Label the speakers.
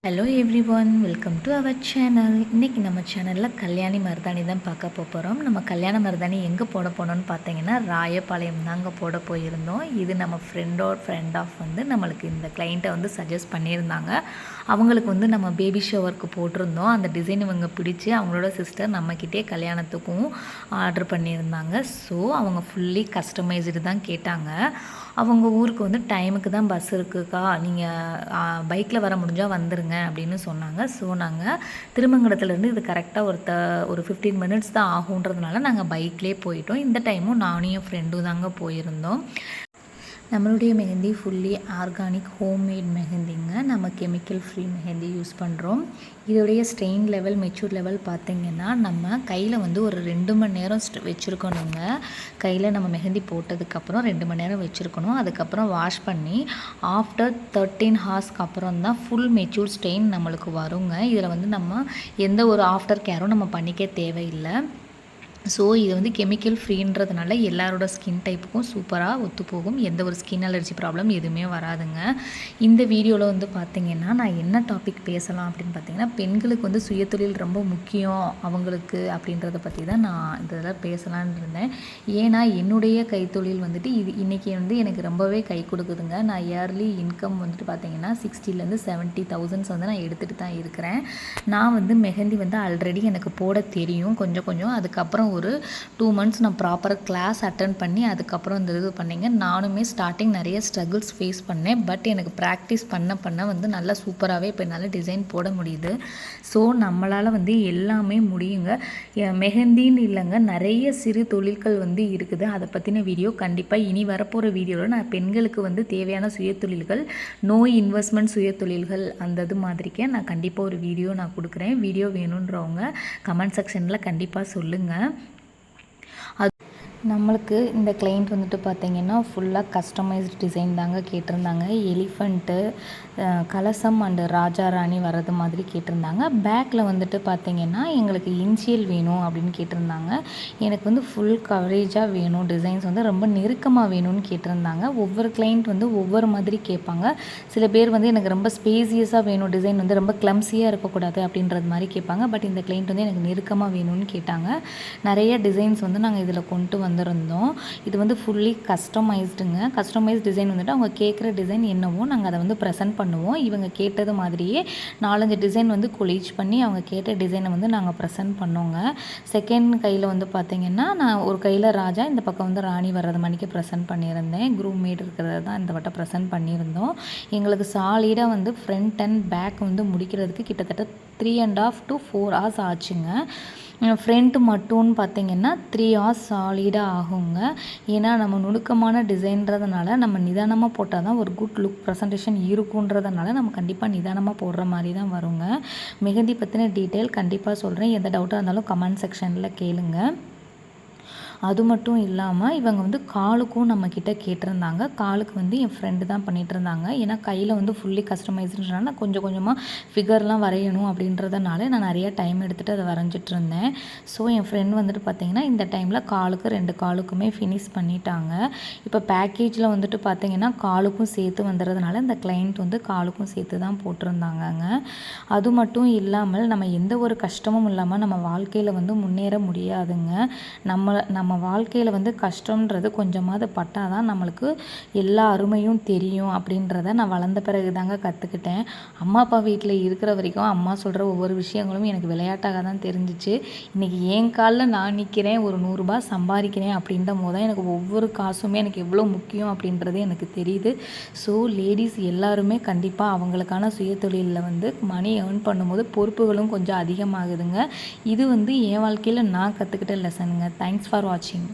Speaker 1: Hello everyone, welcome to our channel. இன்றைக்கி நம்ம சேனலில் கல்யாணி மருதாணி தான் பார்க்க போகிறோம். நம்ம கல்யாண மருதாணி எங்கே போட போனோம்னு பார்த்தீங்கன்னா ராயபாளையம் தாங்க போட போயிருந்தோம். இது நம்ம ஃப்ரெண்ட் ஆஃப் நம்மளுக்கு இந்த கிளைண்ட்டை சஜஸ்ட் பண்ணியிருந்தாங்க. அவங்களுக்கு நம்ம பேபி ஷவருக்கு போட்டிருந்தோம். அந்த டிசைன் இவங்க பிடிச்சி அவங்களோட சிஸ்டர் நம்மக்கிட்டே கல்யாணத்துக்கும் ஆர்டர் பண்ணியிருந்தாங்க. ஸோ அவங்க ஃபுல்லி கஸ்டமைஸ்டு தான் கேட்டாங்க. அவங்க ஊருக்கு டைமுக்கு தான் பஸ் இருக்குக்கா, நீங்கள் பைக்கில் வர முடிஞ்சால் வந்துருங்க அப்படின்னு சொன்னாங்க. ஸோ நாங்கள் திருமங்கலத்துலேருந்து இது கரெக்டாக ஒரு 15 மினிட்ஸ் தான் ஆகுன்றதுனால நாங்கள் பைக்லேயே போயிட்டோம். இந்த டைமும் நானும் என் ஃப்ரெண்டும் தாங்க போயிருந்தோம். நம்மளுடைய மெஹந்தி ஃபுல்லி ஆர்கானிக் ஹோம்மேட் மெஹந்திங்க. நம்ம கெமிக்கல் ஃப்ரீ மெஹந்தி யூஸ் பண்ணுறோம். இதோடைய ஸ்ட்ரெயின் லெவல் மெச்சூர் லெவல் பார்த்திங்கன்னா நம்ம கையில் ஒரு 2 மணி நேரம் வச்சுருக்கணுங்க. கையில் நம்ம மெஹந்தி போட்டதுக்கப்புறம் 2 மணி நேரம் வச்சுருக்கணும். அதுக்கப்புறம் வாஷ் பண்ணி ஆஃப்டர் 13 ஹார்ஸ்க்கு அப்புறம் தான் ஃபுல் மெச்சூர் ஸ்ட்ரெயின் நம்மளுக்கு வருங்க. இதில் நம்ம எந்த ஒரு ஆஃப்டர் கேரும் நம்ம பண்ணிக்க தேவையில்லை. ஸோ இது கெமிக்கல் ஃப்ரீன்றதுனால எல்லாரோட ஸ்கின் டைப்புக்கும் சூப்பராக ஒத்து போகும். எந்த ஒரு ஸ்கின் அலர்ஜி ப்ராப்ளம் எதுவுமே வராதுங்க. இந்த வீடியோவில் பார்த்திங்கன்னா நான் என்ன டாபிக் பேசலாம் அப்படின்னு பார்த்தீங்கன்னா, பெண்களுக்கு சுயதொழில் ரொம்ப முக்கியம் அவங்களுக்கு அப்படின்றத பற்றி தான் நான் இதில் பேசலான்னு இருந்தேன். ஏன்னா என்னுடைய கைத்தொழில் இது இன்றைக்கி எனக்கு ரொம்பவே கை கொடுக்குதுங்க. நான் இயர்லி இன்கம் பார்த்திங்கன்னா 60,000 70,000 நான் எடுத்துகிட்டு தான் இருக்கிறேன். நான் மெஹந்தி ஆல்ரெடி எனக்கு போட தெரியும் கொஞ்சம். அதுக்கப்புறம் ஒரு 2 மந்த்ஸ் நான் ப்ராப்பராக கிளாஸ் அட்டன் பண்ணி அதுக்கப்புறம் இது பண்ணிங்க. நானுமே ஸ்டார்டிங் நிறைய ஸ்ட்ரகிள்ஸ் ஃபேஸ் பண்ணேன். பட் எனக்கு ப்ராக்டிஸ் பண்ண நல்லா சூப்பராகவே இப்போ என்னால் டிசைன் போட முடியுது. ஸோ நம்மளால் எல்லாமே முடியுங்க. மெஹந்தின்னு இல்லைங்க, நிறைய சிறு தொழில்கள் இருக்குது. அதை பற்றின வீடியோ கண்டிப்பாக இனி வரப்போகிற வீடியோவில் நான் பெண்களுக்கு தேவையான சுயதொழில்கள், நோ இன்வெஸ்ட்மெண்ட் சுயதொழில்கள் அந்த இது மாதிரிக்கே நான் கண்டிப்பாக ஒரு வீடியோ நான் கொடுக்குறேன். வீடியோ வேணுன்றவங்க கமெண்ட் செக்ஷனில் கண்டிப்பாக சொல்லுங்கள். நம்மளுக்கு இந்த கிளைண்ட் பார்த்திங்கன்னா ஃபுல்லாக கஸ்டமைஸ்டு டிசைன் தாங்க கேட்டிருந்தாங்க. எலிஃபண்ட்டு, கலசம் அண்டு ராஜா ராணி வர்றது மாதிரி கேட்டிருந்தாங்க. பேக்கில் பார்த்திங்கன்னா எங்களுக்கு இன்ஷியல் வேணும் அப்படின்னு கேட்டிருந்தாங்க. எனக்கு ஃபுல் கவரேஜாக வேணும், டிசைன்ஸ் ரொம்ப நெருக்கமாக வேணும்னு கேட்டிருந்தாங்க. ஒவ்வொரு கிளைண்ட் ஒவ்வொரு மாதிரி கேட்பாங்க. சில பேர் எனக்கு ரொம்ப ஸ்பேசியஸாக வேணும், டிசைன் ரொம்ப கிளம்ஸியாக இருக்கக்கூடாது அப்படின்றது மாதிரி கேட்பாங்க. பட் இந்த கிளைண்ட் எனக்கு நெருக்கமாக வேணும்னு கேட்டாங்க. நிறைய டிசைன்ஸ் நாங்கள் இதில் கொண்டு வந்திருந்தோம். இது ஃபுல்லி கஸ்டமைஸ்டுங்க. கஸ்டமைஸ் டிசைன் அவங்க கேட்குற டிசைன் என்னவோ நாங்கள் அதை ப்ரெசென்ட் பண்ணுவோம். இவங்க கேட்டது மாதிரியே 4-5 டிசைன் கொலீச் பண்ணி அவங்க கேட்ட டிசைனை நாங்கள் ப்ரெசென்ட் பண்ணோங்க. செகண்ட் கையில் பார்த்திங்கன்னா நான் ஒரு கையில் ராஜா, இந்த பக்கம் ராணி வர்றது மணிக்கு ப்ரெசென்ட் பண்ணியிருந்தேன். க்ரூம் மேட் இருக்கிறத தான் இந்த வட்டம் ப்ரெசென்ட் பண்ணியிருந்தோம். எங்களுக்கு சாலிடாக ஃப்ரண்ட் அண்ட் பேக் முடிக்கிறதுக்கு கிட்டத்தட்ட 3.5 to 4 hours ஆச்சுங்க. ஃப்ரண்ட் மட்டும்னு பார்த்திங்கன்னா 3 hours சாலிடாக ஆகுங்க. ஏன்னா நம்ம நுணுக்கமான டிசைன்றதுனால நம்ம நிதானமாக போட்டால் தான் ஒரு குட் லுக் ப்ரெசன்டேஷன் இருக்குன்றதுனால நம்ம கண்டிப்பாக நிதானமாக போடுற மாதிரி தான் வருங்க. மெஹந்தி பற்றின டீட்டெயில் கண்டிப்பாக சொல்கிறேன். எந்த டவுட்டாக இருந்தாலும் கமெண்ட் செக்ஷனில் கேளுங்க. அது மட்டும் இல்லாமல் இவங்க காலுக்கும் நம்மக்கிட்ட கேட்டிருந்தாங்க. காலுக்கு என் ஃப்ரெண்டு தான் பண்ணிகிட்டு இருந்தாங்க. ஏன்னா கையில் ஃபுல்லி கஸ்டமைஸ்டுனால கொஞ்சமாக ஃபிகர்லாம் வரையணும் அப்படின்றதுனால நான் நிறையா டைம் எடுத்துகிட்டு அதை வரைஞ்சிட்டு இருந்தேன். ஸோ என் ஃப்ரெண்ட் பார்த்திங்கன்னா இந்த டைமில் காலுக்கு 2 காலுக்குமே ஃபினிஷ் பண்ணிட்டாங்க. இப்போ பேக்கேஜில் பார்த்திங்கன்னா காலுக்கும் சேர்த்து வந்துடுறதுனால இந்த கிளைண்ட் காலுக்கும் சேர்த்து தான் போட்டிருந்தாங்கங்க. அது மட்டும் இல்லாமல் நம்ம எந்த ஒரு கஷ்டமும் இல்லாமல் நம்ம வாழ்க்கையில் முன்னேற முடியாதுங்க. நம்ம வாழ்க்கையில் கஷ்டம்ன்றது கொஞ்சமாவது பட்டால் தான் நம்மளுக்கு எல்லா அருமையும் தெரியும் அப்படின்றத நான் வளர்ந்த பிறகு தாங்க கற்றுக்கிட்டேன். அம்மா அப்பா வீட்டில் இருக்கிற வரைக்கும் அம்மா சொல்கிற ஒவ்வொரு விஷயங்களும் எனக்கு விளையாட்டாக தான் தெரிஞ்சிச்சு. இன்றைக்கி என் காலில் நான் நிற்கிறேன், ஒரு 100 ரூபாய் சம்பாதிக்கிறேன் அப்படின்ற போது தான் எனக்கு ஒவ்வொரு காசுமே எனக்கு எவ்வளோ முக்கியம் அப்படின்றது எனக்கு தெரியுது. ஸோ லேடிஸ் எல்லாருமே கண்டிப்பாக அவங்களுக்கான சுயதொழிலில் மணி ஏர்ன் பண்ணும்போது பொறுப்புகளும் கொஞ்சம் அதிகமாகுதுங்க. இது என் வாழ்க்கையில் நான் கற்றுக்கிட்ட லெசனுங்க. தேங்க்ஸ் ஃபார் வாட்சிங்.